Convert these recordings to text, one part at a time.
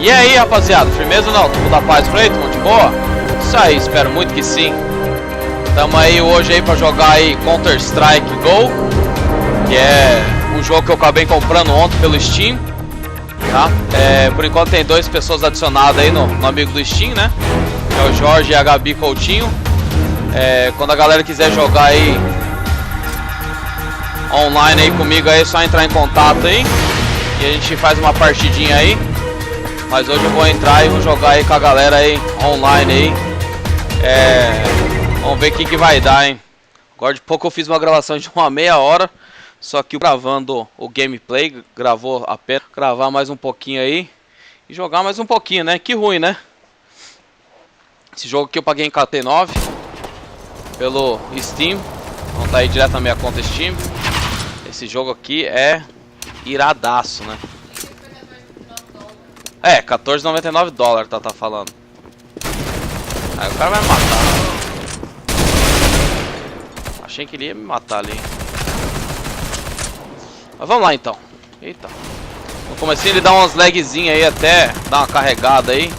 E aí, rapaziada, firmeza ou não? Tudo da paz por aí? Tudo de boa? Isso aí, espero muito que sim. Tamo aí hoje aí pra jogar aí Counter Strike Go, que é um jogo que eu acabei comprando ontem pelo Steam, tá? Por enquanto tem 2 pessoas adicionadas aí no amigo do Steam, né? Que é o Jorge e a Gabi Coutinho. Quando a galera quiser jogar aí online aí comigo aí, é só entrar em contato aí e a gente faz uma partidinha aí. Mas hoje eu vou entrar e vou jogar aí com a galera aí online aí. Vamos ver o que vai dar, hein. Agora de pouco eu fiz uma gravação de uma meia hora, só que gravando o gameplay, gravou a pena gravar mais um pouquinho aí e jogar mais um pouquinho, né? Que ruim, né? Esse jogo aqui eu paguei em KT9 pelo Steam, então tá aí direto na minha conta Steam. Esse jogo aqui é iradaço, né? $14,99 tá falando. Aí o cara vai me matar. Achei que ele ia me matar ali. Mas vamos lá então. Eita. No comecinho ele dá umas lagzinhas aí até dar uma carregada aí.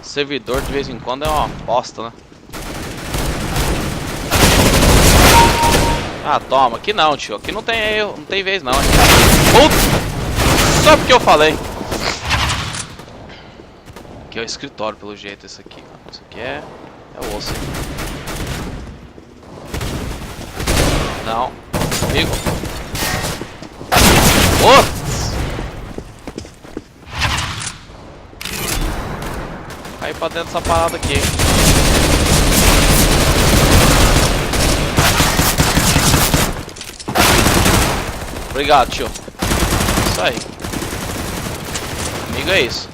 O servidor de vez em quando é uma bosta, né? Ah, toma. Aqui não, tio. Aqui não tem erro, não tem vez não. Só porque eu falei. Aqui é o escritório, pelo jeito, esse aqui. Isso aqui é o osso aí. Não. Amigo. Putz! Cai pra dentro dessa parada aqui. Obrigado, tio. Isso aí. Amigo, é isso.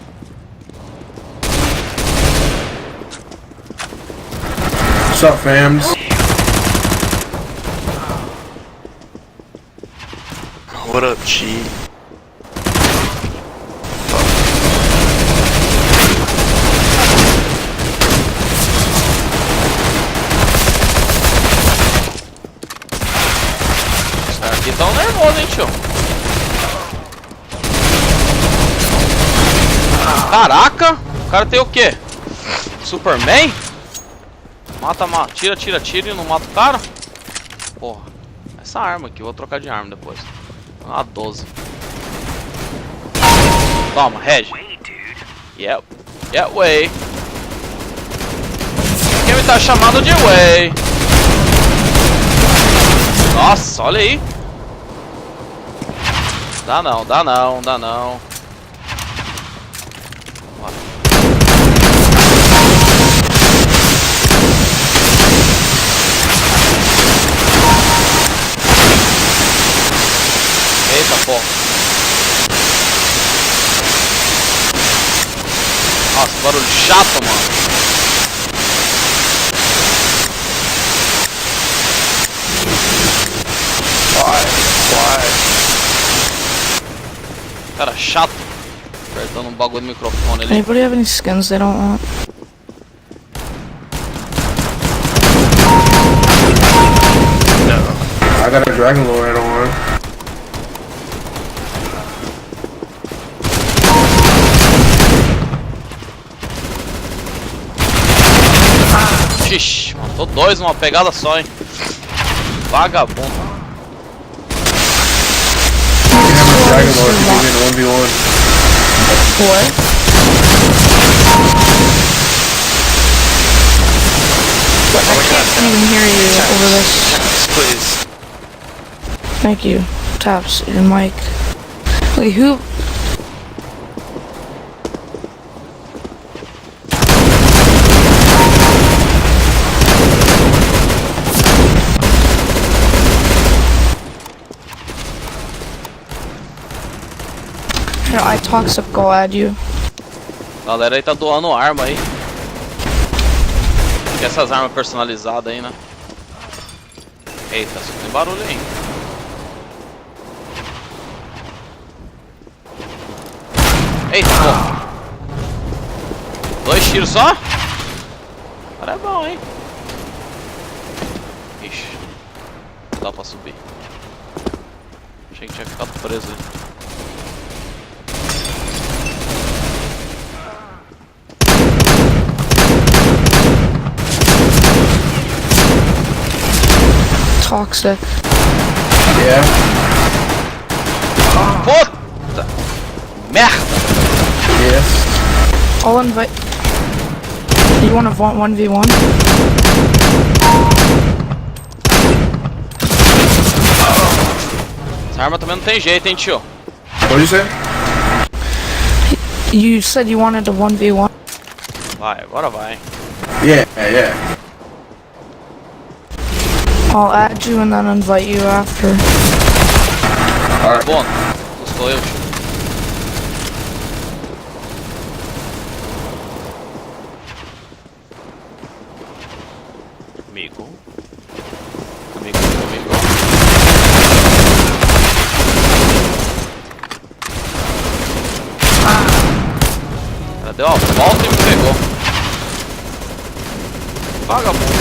What's up, fams? What up, G? Os caras aqui tão nervosos, hein, tio? Caraca! O cara tem o quê? Superman? Tira e não mata o cara? Porra. Essa arma aqui, eu vou trocar de arma depois. Uma 12. Toma, Reg. Yep, way. Quem me tá chamando de way? Nossa, olha aí. Dá não. Eita, porra. Nossa, barulho chato, mano. Why? Cara chato. Apertando um bagulho no microfone ali. Anybody have any skins they don't want? No. I got a Dragon Lord I don't want. Xixi, matou 2 numa pegada só, hein. Vagabundo. You can have a Dragon Lord if you get 1v1. What? I can't even hear you over this. Please. Thank you. Taps your mic. Wait, who? Here, I toxic go add you. Galera aí tá doando arma aí. Que essas armas personalizadas aí, né? Eita, só tem barulho aí. Eita, porra. 2 tiros só? Cara é bom, hein? Ixi. Não dá pra subir. Achei que tinha ficado preso aí. Toxic. Yeah. Puta! Merda! Yes. I'll invite. You wanna 1v1? Essa arma também não tem jeito, hein, tio? What you say? You said you wanted a 1v1. Vai, agora vai. Yeah, yeah. I'll add you and then invite you after. Alright. Bom, custou eu, tio. Amigo. Amigo, amigo. Ela deu a volta e me pegou. Vagabundo.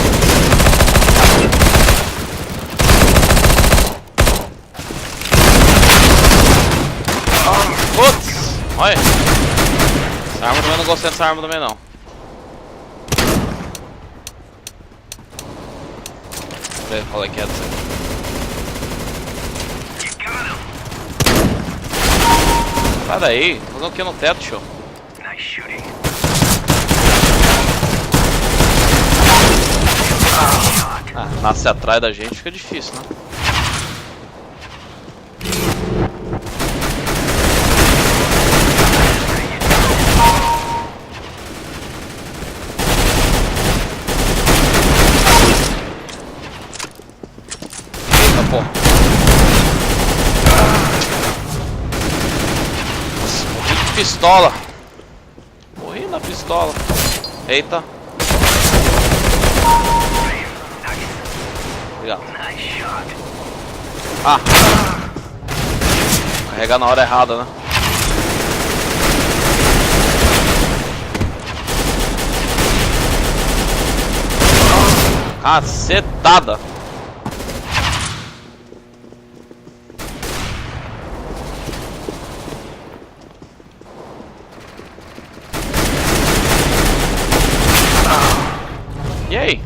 Putz! Olha! Essa arma também não gostei dessa arma também não. Vamos ver qual é que é dessa aqui. Sai daí, tô fazendo o que no teto, show? Ah, nasce atrás da gente fica difícil, né? Eita, porra. Nossa, morri de pistola. Morri na pistola. Eita. Obrigado. Ah! Carregar na hora errada, né? Cacetada! E aí?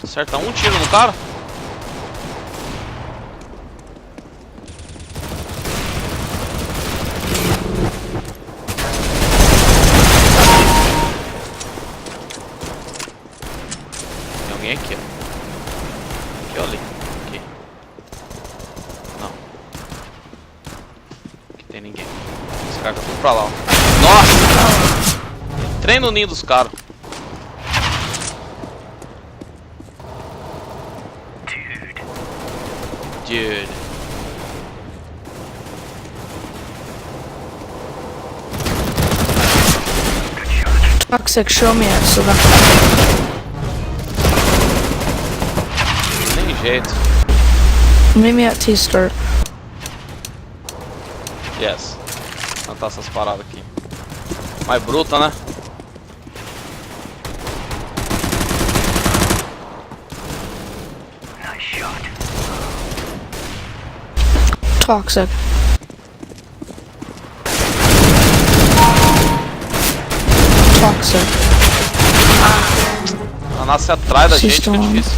Acerta um tiro no cara? Tem alguém aqui, ó. Aqui, ó, ali. Aqui. Não. Aqui tem ninguém. Esse cara tá tudo pra lá, ó. Nossa! Entrei no ninho dos caras. Dude. Toxic, show me it so that. Tem jeito. Meet me at T-Start. Yes. Vou tentar essas paradas aqui. Mais bruta, né? Toxic. Toxic. Ela nasce atrás da gente, fica Sistema. difícil.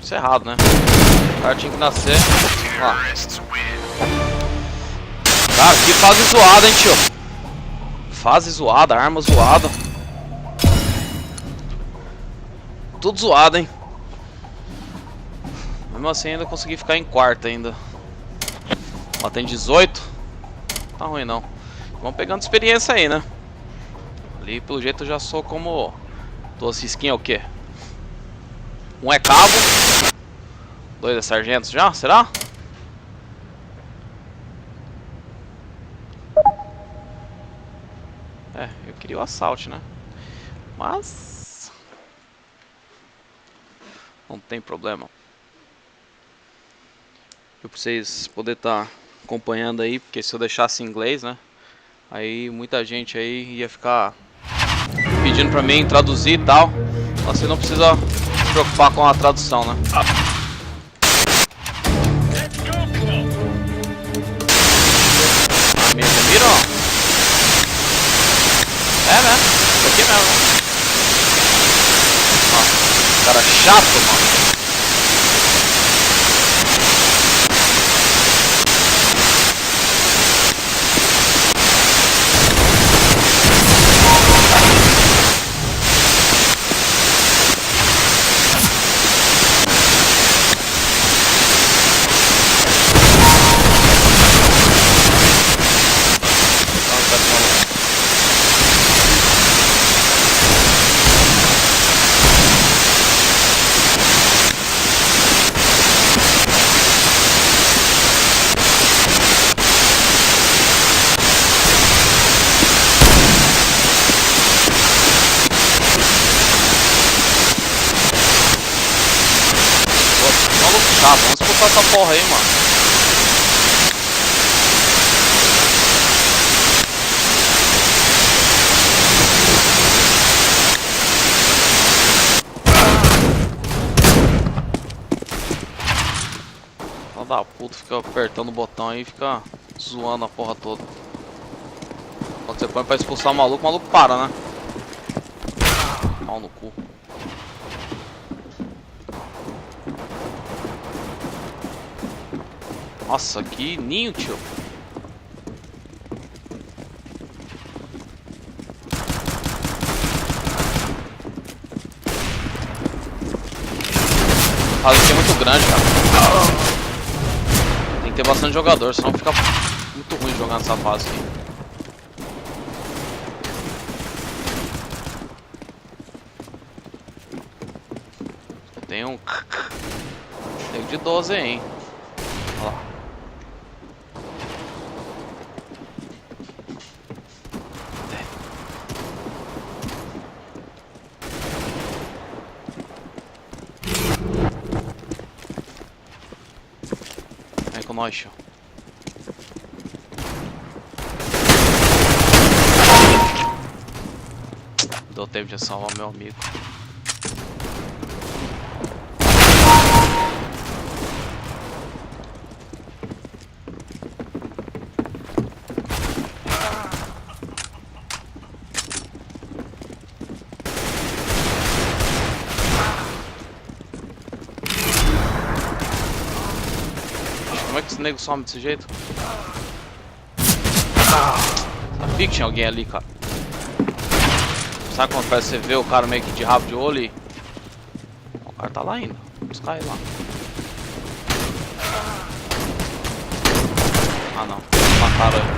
Isso é errado, né? O cara tinha que nascer. Ó lá. Cara, que fase zoada, hein, tio? Fase zoada, arma zoada. Tudo zoado, hein? Mesmo assim ainda consegui ficar em quarto ainda. Ó, tem 18. Tá ruim não. Vamos pegando experiência aí, né? Ali pelo jeito eu já sou como... Doce skin é o quê? Um é cabo. 2 é sargento já? Será? É, eu queria o assalto, né? Mas... não tem problema. Pra vocês poderem estar acompanhando aí, porque se eu deixasse em inglês, né? Aí muita gente aí ia ficar pedindo pra mim traduzir e tal. Você não precisa se preocupar com a tradução, né? Me viram? É, né? Aqui mesmo. Ó. Cara chato, mano. Tá, vamos expulsar essa porra aí, mano. Filha da puta, fica apertando o botão aí e fica zoando a porra toda. Quando você põe pra expulsar o maluco para, né? Pau no cu. Nossa, que ninho, tio. A fase aqui é muito grande, cara. Tem que ter bastante jogador, senão fica muito ruim jogar nessa fase aqui. Tem um... Tem de 12 aí, hein. Olha lá. Vem com nós, tio. Deu tempo de salvar meu amigo. Como é que esse nego some desse jeito? Sabia que tinha alguém ali, cara. Sabe quando parece que você vê o cara meio que de rabo de olho e... O cara tá lá ainda. Vamos buscar ele lá. Ah não, mataram ele.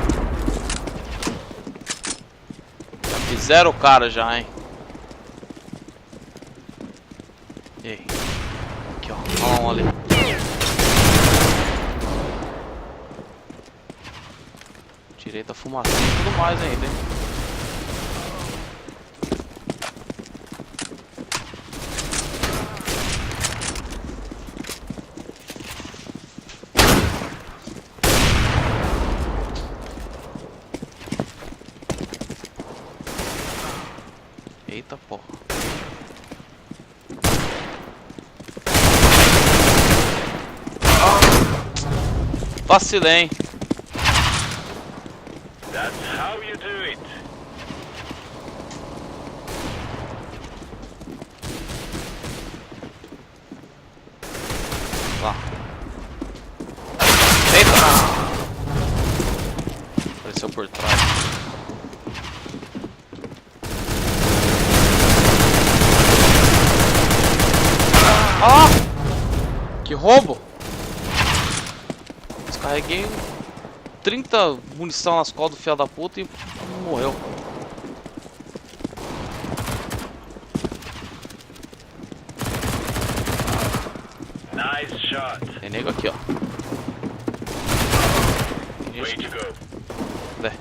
Já fizeram o cara já, hein. E aí? Aqui ó, olha lá um ali. Direita, fumacinha e tudo mais ainda, hein. Eita porra. Vacilei, hein. That's how you do it. Lá. Eita! Apareceu por trás. Ah! Que roubo! Descarreguei 30 munição nas costas do filho da puta e morreu. Nice shot. Tem nego aqui, ó. Tem Way gente to aqui. go. Cadê?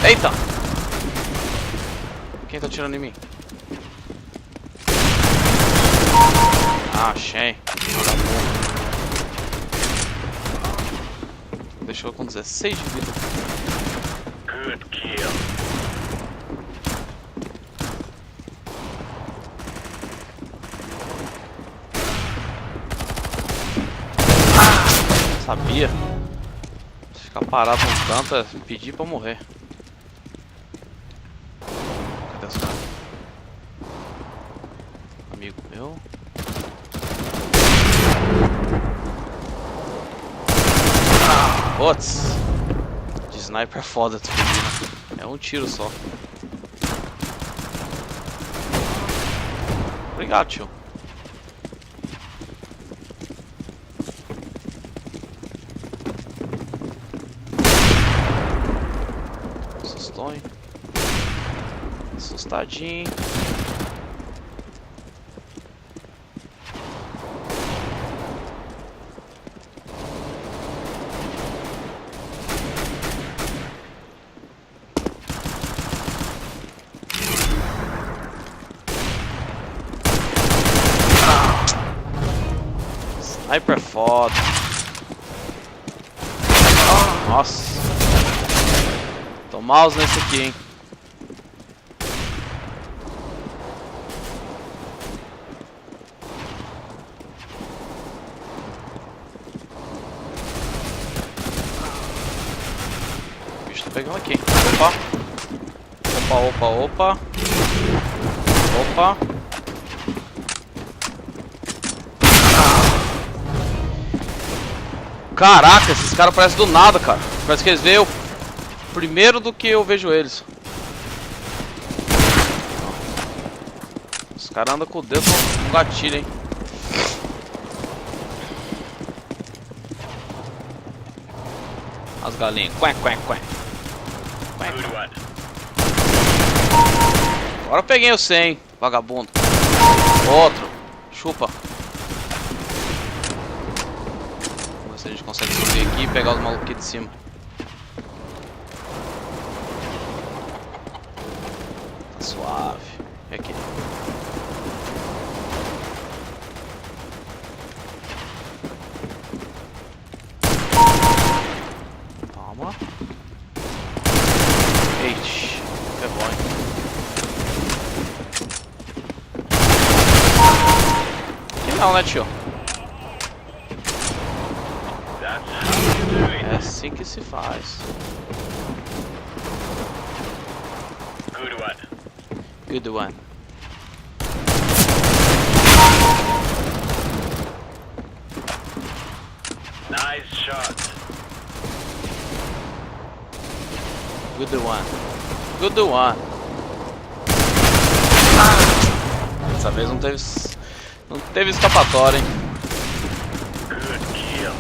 Eita! Quem tá atirando em mim? Ah, achei. Deixou com 16 de vida. Good kill. Sabia. Ficar parado no canto é pedir pra morrer. Cadê os caras? Amigo meu. Putz! De sniper é foda tu pedir, né? É um tiro só. Obrigado, tio. Assustou, assustadinho. Sniper foda. Nossa. Tô mouse nesse aqui, hein. O bicho tá pegando aqui. Opa. Opa, opa, opa. Opa. Caraca, esses caras parecem do nada, cara. Parece que eles veem eu primeiro do que eu vejo eles. Os caras andam com o dedo no gatilho, hein. As galinhas. Quém, quém, quém. Good one. Agora eu peguei o 100, vagabundo. Outro. Chupa. Se a gente consegue subir aqui e pegar os malucos aqui de cima. Tá suave. E aqui. Toma. Eita. É bom, hein? Aqui não, né, tio? É assim que se faz. Good one. Good one. Nice shot. Good one. Good one. Dessa vez não teve escapatória, hein? Good kill.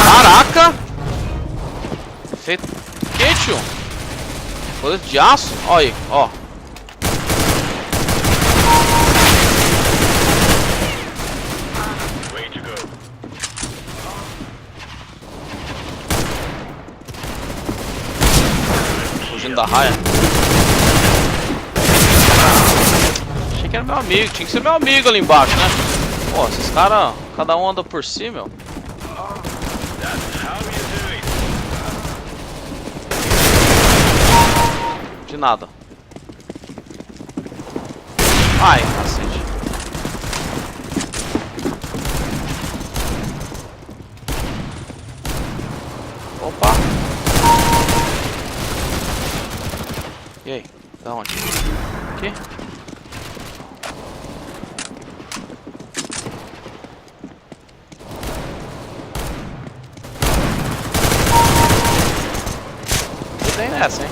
Caraca! Feito que, tio? Colete de aço? Olha aí, ó. Way to go. Fugindo da raia. Achei que era meu amigo, tinha que ser meu amigo ali embaixo, né? Pô, esses caras, cada um anda por si, meu. That's how you do it. De nada. Ai, cacete. Opa. E aí? Da onde? Aqui? Tem nessa, hein?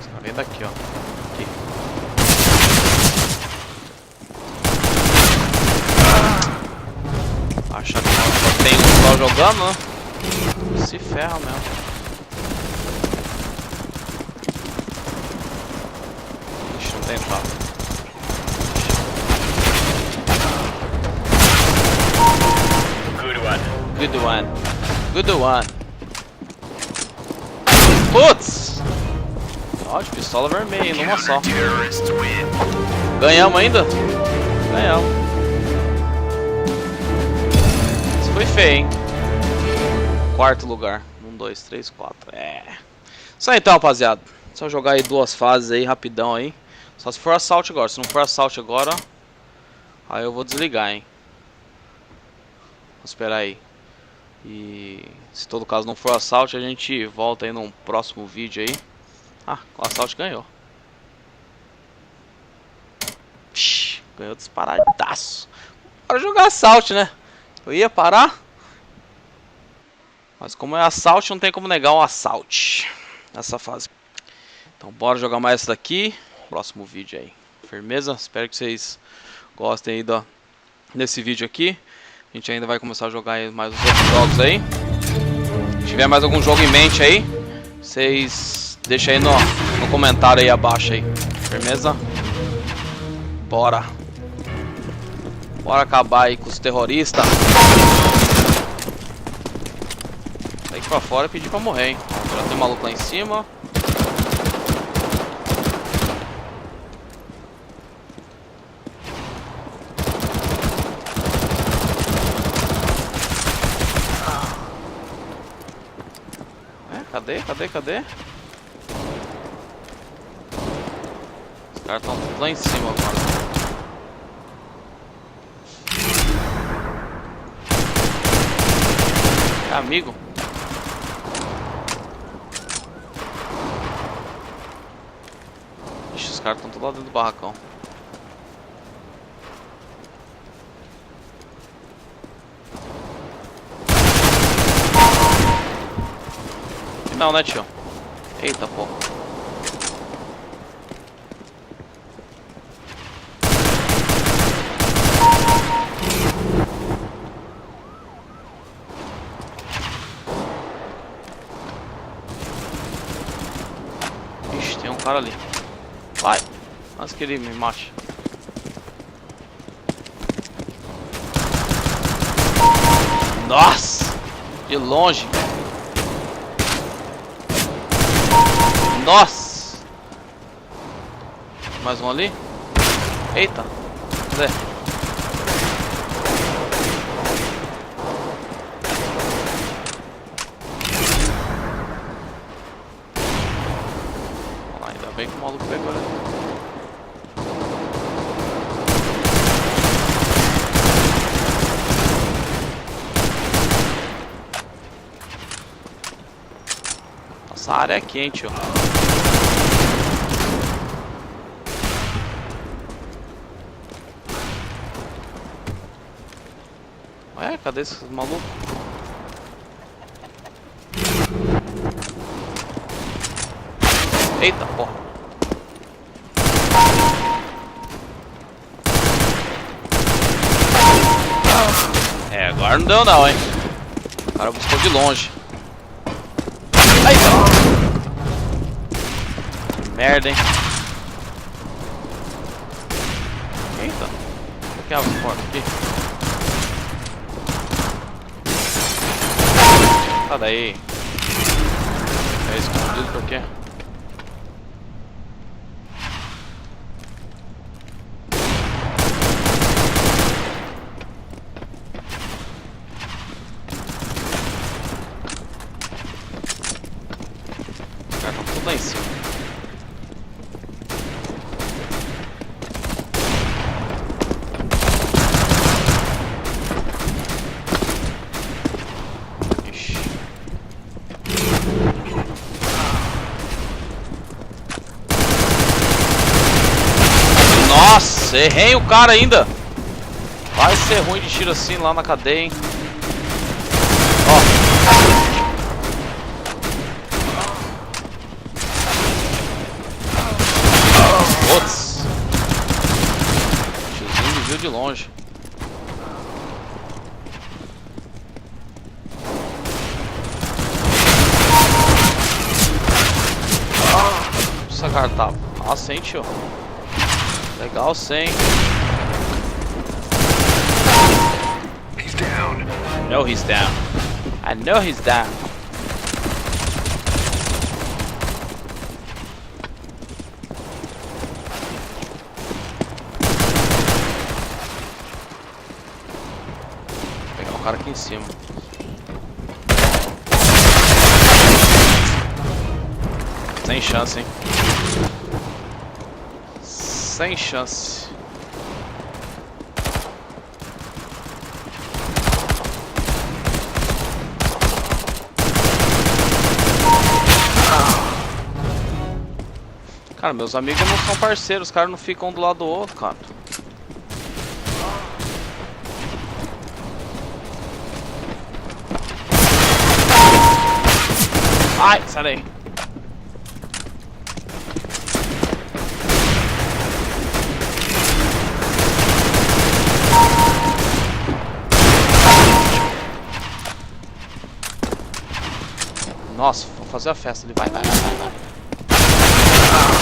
Os caras vêm daqui, ó. Aqui. Acha que só tem um só jogando, né? Se ferra mesmo. Ixi, não tem papo. Good one. Good one. Putz! Ó, de pistola vermelha, numa só. Ganhamos ainda? Ganhamos. Isso foi feio, hein? quarto lugar. 1, 2, 3, 4. É. Isso aí então, rapaziada. Só jogar aí 2 fases aí, rapidão aí. Só se for assalto agora. Se não for assalto agora, aí eu vou desligar, hein. Vou esperar aí. E se todo caso não for assalto, a gente volta aí num próximo vídeo aí. Ah, o assalto ganhou. Psh, ganhou disparadaço. Bora jogar assalto, né? Eu ia parar, mas como é assalto, não tem como negar um assalto nessa fase. Então bora jogar mais essa daqui. Próximo vídeo aí. Firmeza? Espero que vocês gostem aí desse vídeo aqui. A gente ainda vai começar a jogar aí mais os outros jogos aí. Se tiver mais algum jogo em mente aí, vocês deixem aí no comentário aí abaixo aí. Firmeza? Bora. Bora acabar aí com os terroristas. Sair pra fora e pedir pra morrer, hein. Já tem maluco lá em cima. Cadê? Os caras estão tudo lá em cima agora. É amigo? Ixi, os caras estão tudo lá dentro do barracão. Não, né, tio? Eita, pô. Ixi, tem um cara ali. Vai. Antes que ele me mate. Nossa! De longe. Nossa! Mais um ali? Eita! Cadê? Ah, ainda bem que o maluco pegou ali. Nossa, a área é quente, ó. Ué, cadê esses malucos? Eita, porra. É, agora não deu não, hein. O cara buscou de longe. Eita! Merda, hein. Eita. Por que abre a porta aqui? Sai daí. É escondido por quê? Os caras estão tudo lá em cima. Nossa, errei o cara ainda. Vai ser ruim de tiro assim lá na cadeia, hein. Ó. Putz. Tiozinho me viu de longe. Essa cara tá. Nossa, hein, tio. Legal, sim. He's down. I know he's down. I know he's down. Vou pegar um cara aqui em cima. Sem chance, hein? Sem chance. Cara, meus amigos não são parceiros, os caras não ficam um do lado do outro, cara. Ai, sai daí. Nossa, vou fazer a festa ali, vai.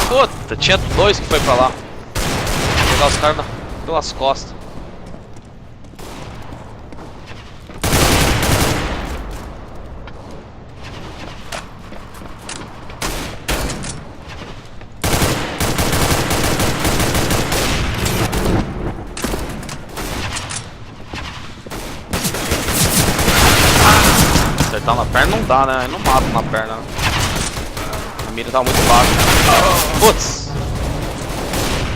Puta, tinha dois que foi pra lá. Vou pegar os caras pelas costas. Acertar na perna não dá, né? Eu não mato na perna, né? A mira tá muito baixa. Putz!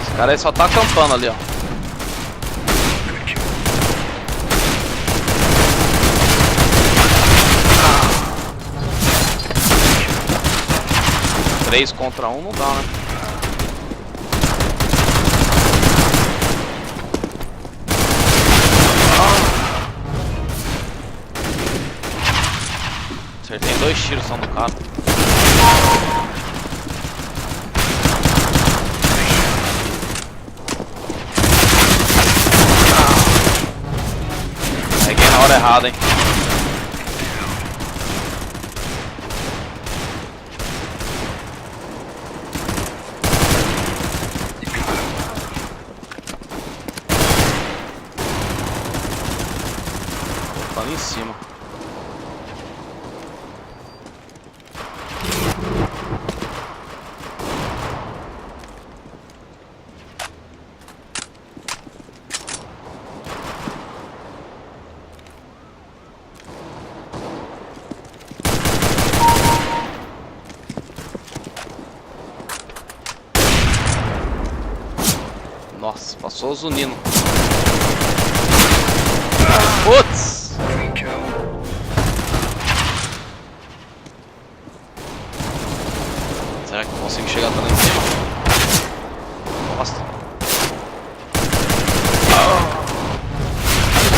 Esse cara aí só tá acampando ali, ó. Três contra um não dá, né? Acertei 2 tiros só no cara. Peguei na hora errada, hein. Tá ali em cima. Nossa, passou o Zunino. Putz! Será que eu consigo chegar até lá em cima? Nossa.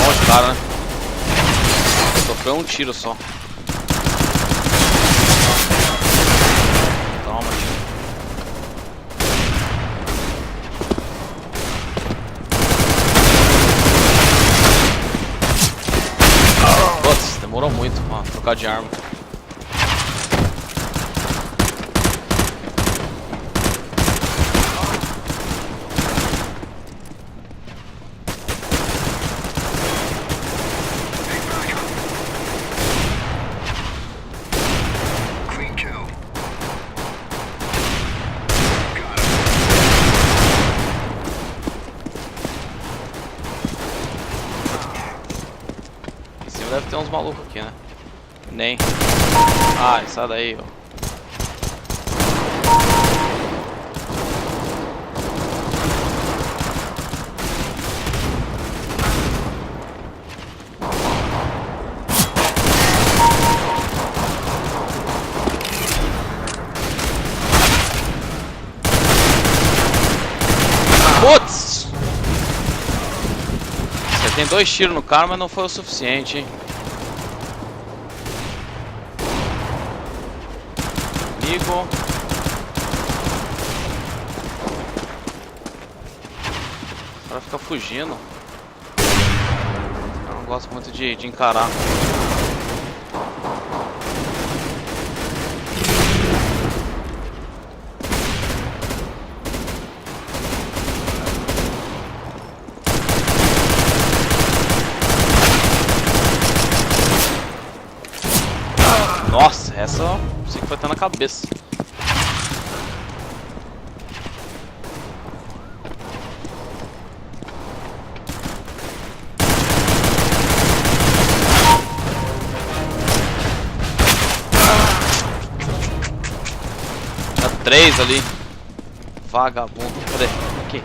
Longe, cara, né? Sofreu um tiro só. Toma, tio. Putz, demorou muito pra trocar de arma. Clean kill. Em cima deve ter uns malucos aqui, né? Nem. Ai, sai daí, ó. Putz! Você tem 2 tiros no cara, mas não foi o suficiente, hein? Amigo. O cara fica fugindo. Eu não gosto muito de encarar. Nossa, essa eu sei que foi até na cabeça. 3 ali. Vagabundo. Cadê? Aqui.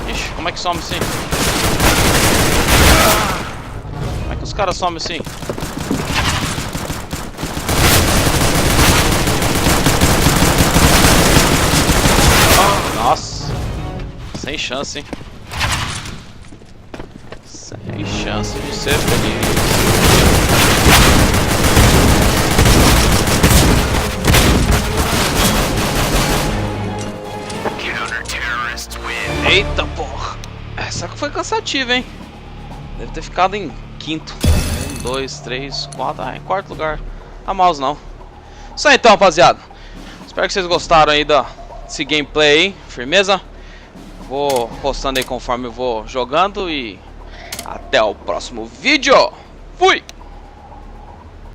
Ixi, como é que some assim? Como é que os caras somem assim? Nossa, sem chance, hein? Sem chance de ser feliz. Counter-terrorists win. Eita porra! Essa foi cansativa, hein? Deve ter ficado em quinto. 1, 2, 3, 4. Ah, em quarto lugar. Tá mal não. Isso aí então, rapaziada. Espero que vocês gostaram aí desse gameplay aí. Firmeza? Vou postando aí conforme eu vou jogando. E até o próximo vídeo. Fui!